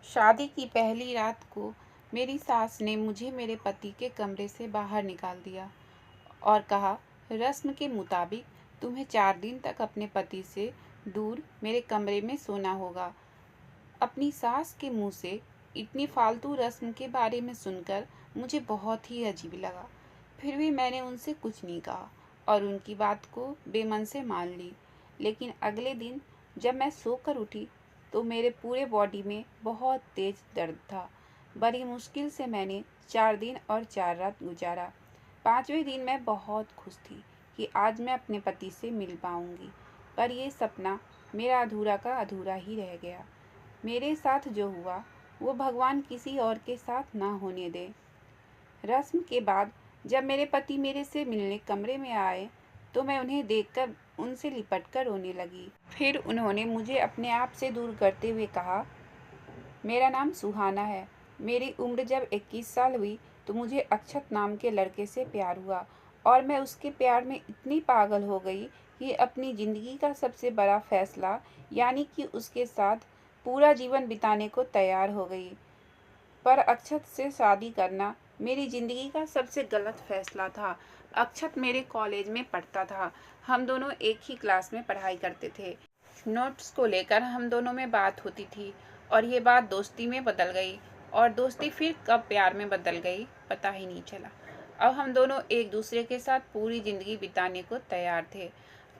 शादी की पहली रात को मेरी सास ने मुझे मेरे पति के कमरे से बाहर निकाल दिया और कहा, रस्म के मुताबिक तुम्हें 4 दिन तक अपने पति से दूर मेरे कमरे में सोना होगा। अपनी सास के मुंह से इतनी फालतू रस्म के बारे में सुनकर मुझे बहुत ही अजीब लगा। फिर भी मैंने उनसे कुछ नहीं कहा और उनकी बात को बेमन से मान ली। लेकिन अगले दिन जब मैं सोकर उठी तो मेरे पूरे बॉडी में बहुत तेज दर्द था। बड़ी मुश्किल से मैंने 4 दिन और 4 रात गुजारा। 5वें दिन मैं बहुत खुश थी कि आज मैं अपने पति से मिल पाऊंगी, पर यह सपना मेरा अधूरा का अधूरा ही रह गया। मेरे साथ जो हुआ वो भगवान किसी और के साथ ना होने दे। रस्म के बाद जब मेरे पति मेरे से मिलने कमरे में आए तो मैं उन्हें देखकर उनसे लिपट कर रोने लगी। फिर उन्होंने मुझे अपने आप से दूर करते हुए कहा, मेरा नाम सुहाना है। मेरी उम्र जब 21 साल हुई तो मुझे अक्षत नाम के लड़के से प्यार हुआ और मैं उसके प्यार में इतनी पागल हो गई कि अपनी ज़िंदगी का सबसे बड़ा फैसला यानी कि उसके साथ पूरा जीवन बिताने को तैयार हो गई। पर अक्षत से शादी करना मेरी ज़िंदगी का सबसे गलत फैसला था। अक्षत मेरे कॉलेज में पढ़ता था। हम दोनों एक ही क्लास में पढ़ाई करते थे। नोट्स को लेकर हम दोनों में बात होती थी और ये बात दोस्ती में बदल गई और दोस्ती फिर कब प्यार में बदल गई पता ही नहीं चला। अब हम दोनों एक दूसरे के साथ पूरी ज़िंदगी बिताने को तैयार थे।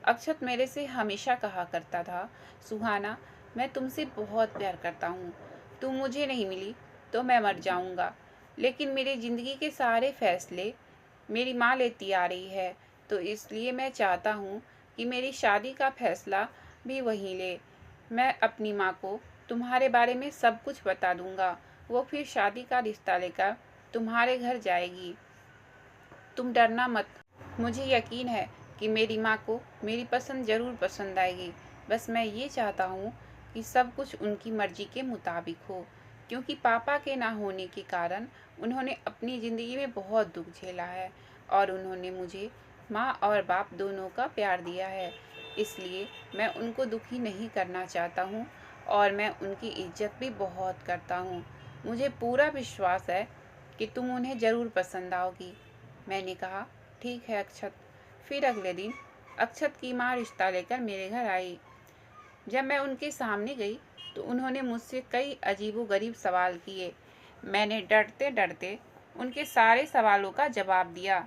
अक्षत मेरे से हमेशा कहा करता था, सुहाना, मैं तुमसे बहुत प्यार करता हूँ। तुम मुझे नहीं मिली तो मैं मर जाऊँगा। लेकिन मेरी ज़िंदगी के सारे फैसले मेरी माँ लेती आ रही है, तो इसलिए मैं चाहता हूँ कि मेरी शादी का फैसला भी वही ले। मैं अपनी माँ को तुम्हारे बारे में सब कुछ बता दूँगा। वो फिर शादी का रिश्ता लेकर तुम्हारे घर जाएगी। तुम डरना मत। मुझे यकीन है कि मेरी माँ को मेरी पसंद ज़रूर पसंद आएगी। बस मैं ये चाहता हूँ कि सब कुछ उनकी मर्ज़ी के मुताबिक हो, क्योंकि पापा के ना होने के कारण उन्होंने अपनी ज़िंदगी में बहुत दुख झेला है और उन्होंने मुझे माँ और बाप दोनों का प्यार दिया है। इसलिए मैं उनको दुखी नहीं करना चाहता हूँ और मैं उनकी इज्जत भी बहुत करता हूँ। मुझे पूरा विश्वास है कि तुम उन्हें ज़रूर पसंद आओगी। मैंने कहा, ठीक है अक्षत। फिर अगले दिन अक्षत की माँ रिश्ता लेकर मेरे घर आई। जब मैं उनके सामने गई तो उन्होंने मुझसे कई अजीबोगरीब सवाल किए। मैंने डरते डरते उनके सारे सवालों का जवाब दिया।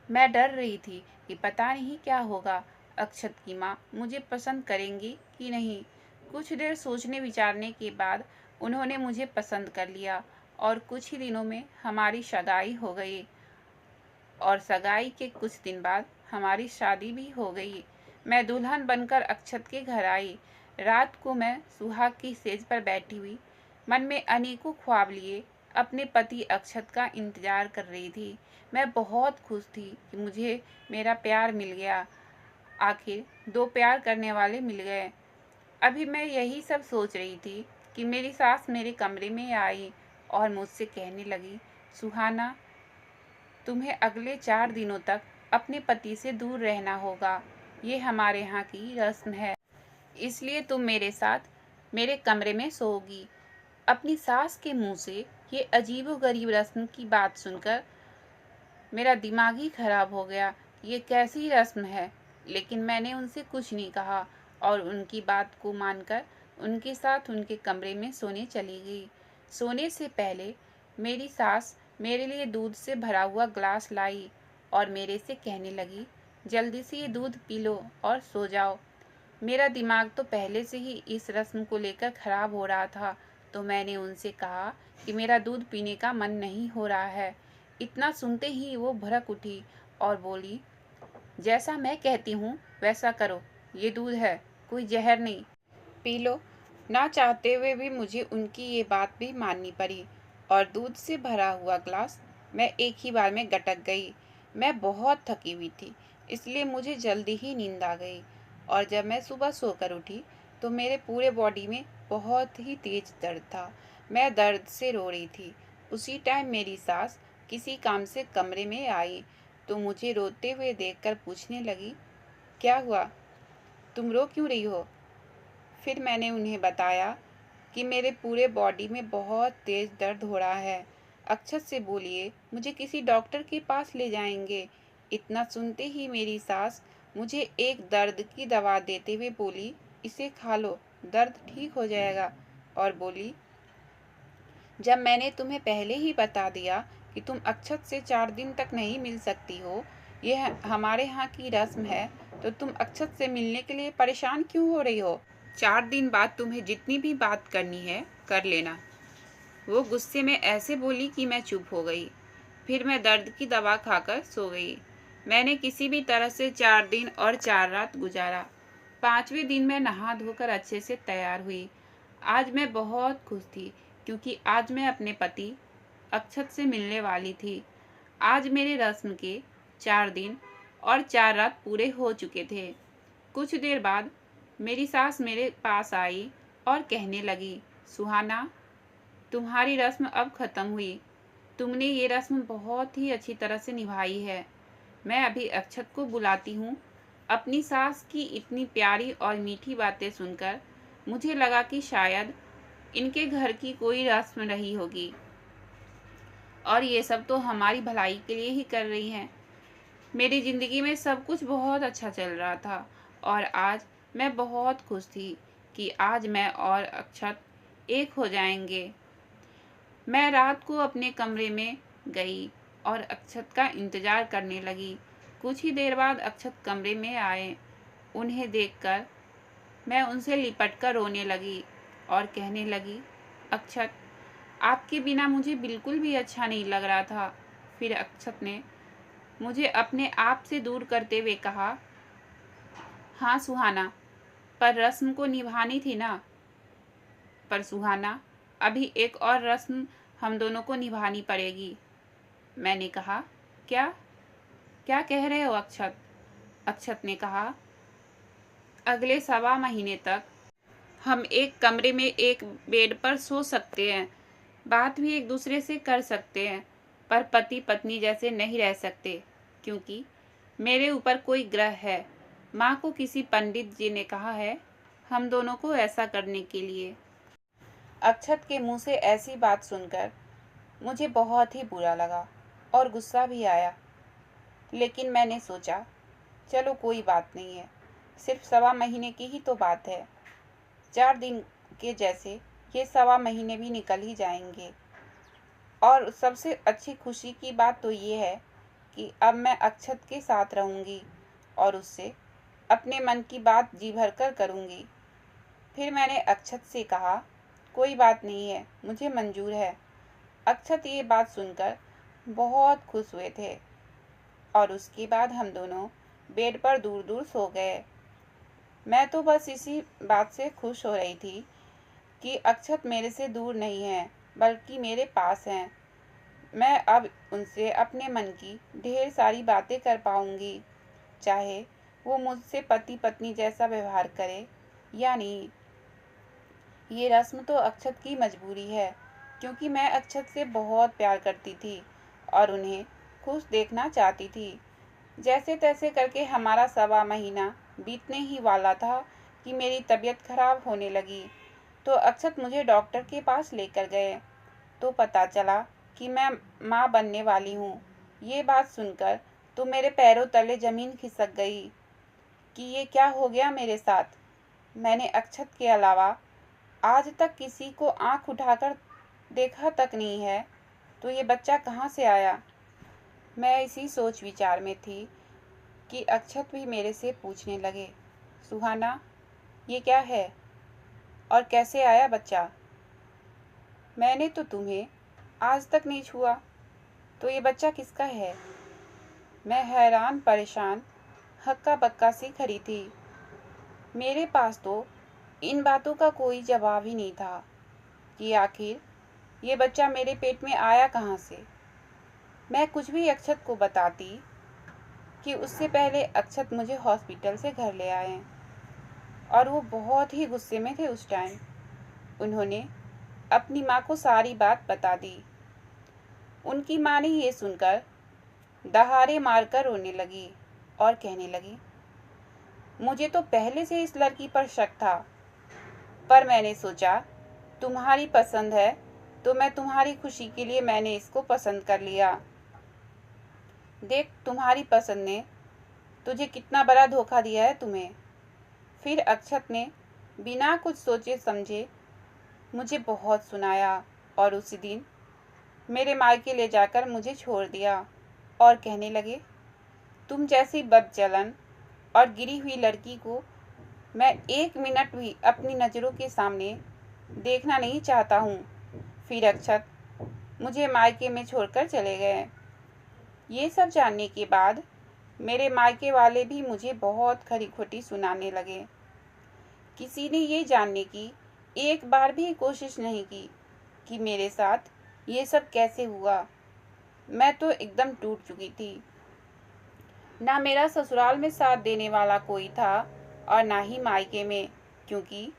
मैं डर रही थी कि पता नहीं क्या होगा। अक्षत की माँ मुझे पसंद करेंगी कि नहीं। कुछ देर सोचने विचारने के बाद उन्होंने मुझे पसंद कर लिया और कुछ ही दिनों में हमारी सगाई हो गई और सगाई के कुछ दिन बाद हमारी शादी भी हो गई। मैं दुल्हन बनकर अक्षत के घर आई। रात को मैं सुहाग की सेज पर बैठी हुई मन में अनेकों ख्वाब लिए अपने पति अक्षत का इंतजार कर रही थी। मैं बहुत खुश थी कि मुझे मेरा प्यार मिल गया। आखिर दो प्यार करने वाले मिल गए। अभी मैं यही सब सोच रही थी कि मेरी सास मेरे कमरे में आई और मुझसे कहने लगी, सुहाना, तुम्हें अगले 4 दिनों तक अपने पति से दूर रहना होगा। ये हमारे यहाँ की रस्म है, इसलिए तुम मेरे साथ मेरे कमरे में सोओगी। अपनी सास के मुंह से ये अजीबोगरीब रस्म की बात सुनकर मेरा दिमाग ही खराब हो गया। ये कैसी रस्म है? लेकिन मैंने उनसे कुछ नहीं कहा और उनकी बात को मानकर उनके साथ उनके कमरे में सोने चली गई। सोने से पहले मेरी सास मेरे लिए दूध से भरा हुआ ग्लास लाई और मेरे से कहने लगी, जल्दी से ये दूध पी लो और सो जाओ। मेरा दिमाग तो पहले से ही इस रस्म को लेकर खराब हो रहा था, तो मैंने उनसे कहा कि मेरा दूध पीने का मन नहीं हो रहा है। इतना सुनते ही वो भड़क उठी और बोली, जैसा मैं कहती हूँ वैसा करो। ये दूध है, कोई जहर नहीं, पी लो। ना चाहते हुए भी मुझे उनकी ये बात भी माननी पड़ी और दूध से भरा हुआ ग्लास मैं एक ही बार में गटक गई। मैं बहुत थकी हुई थी, इसलिए मुझे जल्दी ही नींद आ गई और जब मैं सुबह सोकर उठी तो मेरे पूरे बॉडी में बहुत ही तेज दर्द था। मैं दर्द से रो रही थी। उसी टाइम मेरी सास किसी काम से कमरे में आई तो मुझे रोते हुए देखकर पूछने लगी, क्या हुआ, तुम रो क्यों रही हो? फिर मैंने उन्हें बताया कि मेरे पूरे बॉडी में बहुत तेज दर्द हो रहा है। अक्षत से बोलिए, मुझे किसी डॉक्टर के पास ले जाएंगे। इतना सुनते ही मेरी सास मुझे एक दर्द की दवा देते हुए बोली, इसे खा लो, दर्द ठीक हो जाएगा। और बोली, जब मैंने तुम्हें पहले ही बता दिया कि तुम अक्षत से 4 दिन तक नहीं मिल सकती हो, यह हमारे यहाँ की रस्म है, तो तुम अक्षत से मिलने के लिए परेशान क्यों हो रही हो? 4 दिन बाद तुम्हें जितनी भी बात करनी है कर लेना। वो गुस्से में ऐसे बोली कि मैं चुप हो गई। फिर मैं दर्द की दवा खाकर सो गई। मैंने किसी भी तरह से 4 दिन और 4 रात गुजारा। 5वें दिन मैं नहा धोकर अच्छे से तैयार हुई। आज मैं बहुत खुश थी क्योंकि आज मैं अपने पति अक्षत से मिलने वाली थी। आज मेरे रस्म के 4 दिन और 4 रात पूरे हो चुके थे। कुछ देर बाद मेरी सास मेरे पास आई और कहने लगी, सुहाना, तुम्हारी रस्म अब खत्म हुई। तुमने ये रस्म बहुत ही अच्छी तरह से निभाई है। मैं अभी अक्षत को बुलाती हूँ। अपनी सास की इतनी प्यारी और मीठी बातें सुनकर मुझे लगा कि शायद इनके घर की कोई रस्म रही होगी और ये सब तो हमारी भलाई के लिए ही कर रही हैं। मेरी ज़िंदगी में सब कुछ बहुत अच्छा चल रहा था और आज मैं बहुत खुश थी कि आज मैं और अक्षत एक हो जाएंगे। मैं रात को अपने कमरे में गई और अक्षत का इंतज़ार करने लगी। कुछ ही देर बाद अक्षत कमरे में आए। उन्हें देखकर मैं उनसे लिपट कर रोने लगी और कहने लगी, अक्षत, आपके बिना मुझे बिल्कुल भी अच्छा नहीं लग रहा था। फिर अक्षत ने मुझे अपने आप से दूर करते हुए कहा, हाँ सुहाना, पर रस्म को निभानी थी ना। पर सुहाना, अभी एक और रस्म हम दोनों को निभानी पड़ेगी। मैंने कहा, क्या क्या कह रहे हो अक्षत? अक्षत ने कहा, अगले 1.25 महीने तक हम एक कमरे में एक बेड पर सो सकते हैं, बात भी एक दूसरे से कर सकते हैं, पर पति पत्नी जैसे नहीं रह सकते, क्योंकि मेरे ऊपर कोई ग्रह है। माँ को किसी पंडित जी ने कहा है हम दोनों को ऐसा करने के लिए। अक्षत के मुंह से ऐसी बात सुनकर मुझे बहुत ही बुरा लगा और गुस्सा भी आया, लेकिन मैंने सोचा, चलो कोई बात नहीं है, सिर्फ 1.25 महीने की ही तो बात है। 4 दिन के जैसे ये 1.25 महीने भी निकल ही जाएंगे। और सबसे अच्छी खुशी की बात तो ये है कि अब मैं अक्षत के साथ रहूँगी और उससे अपने मन की बात जी भर कर करूँगी। फिर मैंने अक्षत से कहा, कोई बात नहीं है, मुझे मंजूर है। अक्षत ये बात सुनकर बहुत खुश हुए थे और उसके बाद हम दोनों बेड पर दूर दूर सो गए। मैं तो बस इसी बात से खुश हो रही थी कि अक्षत मेरे से दूर नहीं है, बल्कि मेरे पास हैं। मैं अब उनसे अपने मन की ढेर सारी बातें कर पाऊंगी, चाहे वो मुझसे पति पत्नी जैसा व्यवहार करे या नहीं। ये रस्म तो अक्षत की मजबूरी है, क्योंकि मैं अक्षत से बहुत प्यार करती थी और उन्हें खुश देखना चाहती थी। जैसे तैसे करके हमारा 1.25 महीना बीतने ही वाला था कि मेरी तबीयत खराब होने लगी। तो अक्षत मुझे डॉक्टर के पास लेकर गए, तो पता चला कि मैं माँ बनने वाली हूँ। ये बात सुनकर तो मेरे पैरों तले ज़मीन खिसक गई कि ये क्या हो गया मेरे साथ। मैंने अक्षत के अलावा आज तक किसी को आँख उठाकर देखा तक नहीं है, तो ये बच्चा कहाँ से आया। मैं इसी सोच विचार में थी कि अक्षत भी मेरे से पूछने लगे, सुहाना, ये क्या है और कैसे आया बच्चा? मैंने तो तुम्हें आज तक नहीं छुआ, तो ये बच्चा किसका है? मैं हैरान परेशान हक्का बक्का सी खड़ी थी। मेरे पास तो इन बातों का कोई जवाब ही नहीं था कि आखिर ये बच्चा मेरे पेट में आया कहाँ से। मैं कुछ भी अक्षत को बताती कि उससे पहले अक्षत मुझे हॉस्पिटल से घर ले आए और वो बहुत ही गुस्से में थे उस टाइम। उन्होंने अपनी माँ को सारी बात बता दी। उनकी माँ ने ये सुनकर दहाड़े मारकर रोने लगी और कहने लगी, मुझे तो पहले से इस लड़की पर शक था, पर मैंने सोचा तुम्हारी पसंद है तो मैं तुम्हारी खुशी के लिए मैंने इसको पसंद कर लिया। देख तुम्हारी पसंद ने तुझे कितना बड़ा धोखा दिया है तुम्हें। फिर अक्षत ने बिना कुछ सोचे समझे मुझे बहुत सुनाया और उसी दिन मेरे मायके ले जाकर मुझे छोड़ दिया और कहने लगे, तुम जैसी बदचलन और गिरी हुई लड़की को मैं 1 मिनट भी अपनी नज़रों के सामने देखना नहीं चाहता हूँ। फिर अक्षत मुझे मायके में छोड़कर चले गए। ये सब जानने के बाद मेरे मायके वाले भी मुझे बहुत खरी खोटी सुनाने लगे। किसी ने ये जानने की एक बार भी कोशिश नहीं की कि मेरे साथ ये सब कैसे हुआ। मैं तो एकदम टूट चुकी थी। ना मेरा ससुराल में साथ देने वाला कोई था और ना ही मायके में, क्योंकि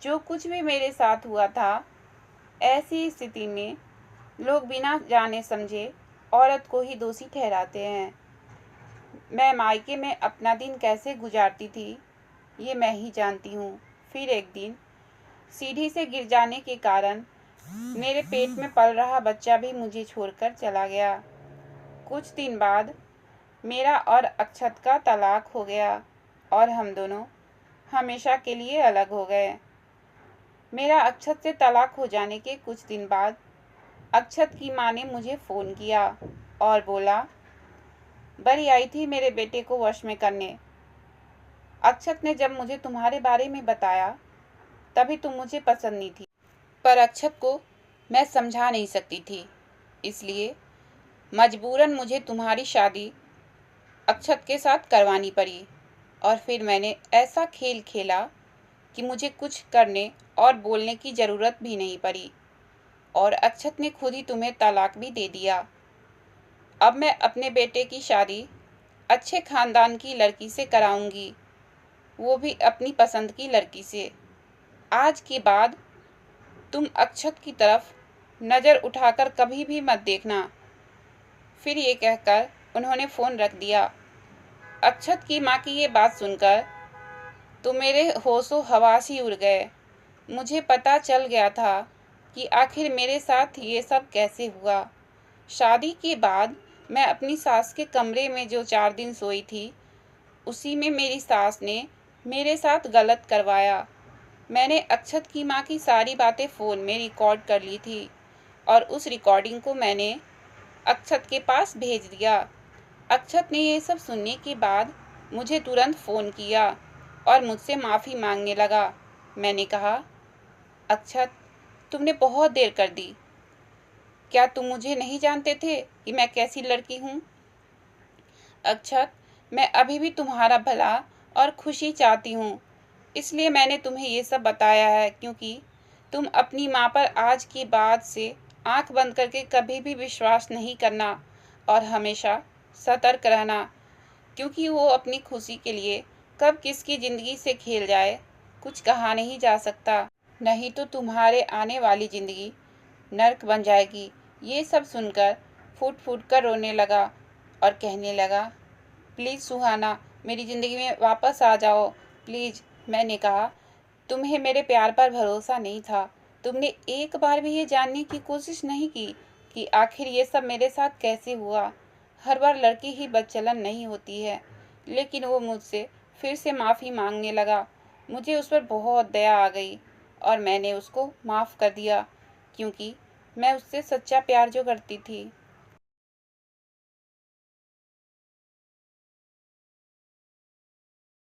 जो कुछ भी मेरे साथ हुआ था, ऐसी स्थिति में लोग बिना जाने समझे औरत को ही दोषी ठहराते हैं। मैं मायके में अपना दिन कैसे गुजारती थी ये मैं ही जानती हूँ। फिर एक दिन सीढ़ी से गिर जाने के कारण मेरे पेट में पल रहा बच्चा भी मुझे छोड़कर चला गया। कुछ दिन बाद मेरा और अक्षत का तलाक हो गया और हम दोनों हमेशा के लिए अलग हो गए। मेरा अक्षत से तलाक हो जाने के कुछ दिन बाद अक्षत की माँ ने मुझे फ़ोन किया और बोला, बड़ी आई थी मेरे बेटे को वश में करने। अक्षत ने जब मुझे तुम्हारे बारे में बताया तभी तुम मुझे पसंद नहीं थी, पर अक्षत को मैं समझा नहीं सकती थी, इसलिए मजबूरन मुझे तुम्हारी शादी अक्षत के साथ करवानी पड़ी। और फिर मैंने ऐसा खेल खेला कि मुझे कुछ करने और बोलने की ज़रूरत भी नहीं पड़ी और अक्षत ने खुद ही तुम्हें तलाक भी दे दिया। अब मैं अपने बेटे की शादी अच्छे ख़ानदान की लड़की से कराऊंगी, वो भी अपनी पसंद की लड़की से। आज के बाद तुम अक्षत की तरफ नज़र उठाकर कभी भी मत देखना। फिर ये कहकर उन्होंने फ़ोन रख दिया। अक्षत की माँ की ये बात सुनकर तो मेरे होशो हवास ही उड़ गए। मुझे पता चल गया था कि आखिर मेरे साथ ये सब कैसे हुआ। शादी के बाद मैं अपनी सास के कमरे में जो 4 दिन सोई थी, उसी में मेरी सास ने मेरे साथ गलत करवाया। मैंने अक्षत की माँ की सारी बातें फ़ोन में रिकॉर्ड कर ली थी और उस रिकॉर्डिंग को मैंने अक्षत के पास भेज दिया। अक्षत ने ये सब सुनने के बाद मुझे तुरंत फ़ोन किया और मुझसे माफ़ी मांगने लगा। मैंने कहा, अक्षत तुमने बहुत देर कर दी। क्या तुम मुझे नहीं जानते थे कि मैं कैसी लड़की हूँ? अक्षत, मैं अभी भी तुम्हारा भला और खुशी चाहती हूँ, इसलिए मैंने तुम्हें ये सब बताया है, क्योंकि तुम अपनी माँ पर आज के बाद से आंख बंद करके कभी भी विश्वास नहीं करना और हमेशा सतर्क रहना, क्योंकि वो अपनी खुशी के लिए कब किसकी ज़िंदगी से खेल जाए कुछ कहा नहीं जा सकता। नहीं तो तुम्हारे आने वाली ज़िंदगी नर्क बन जाएगी। ये सब सुनकर फूट फूट कर रोने लगा और कहने लगा, प्लीज़ सुहाना, मेरी ज़िंदगी में वापस आ जाओ प्लीज़। मैंने कहा, तुम्हें मेरे प्यार पर भरोसा नहीं था। तुमने एक बार भी ये जानने की कोशिश नहीं की कि आखिर ये सब मेरे साथ कैसे हुआ। हर बार लड़की ही बदचलन नहीं होती है। लेकिन वो मुझसे फिर से माफ़ी मांगने लगा। मुझे उस पर बहुत दया आ गई और मैंने उसको माफ़ कर दिया, क्योंकि मैं उससे सच्चा प्यार जो करती थी।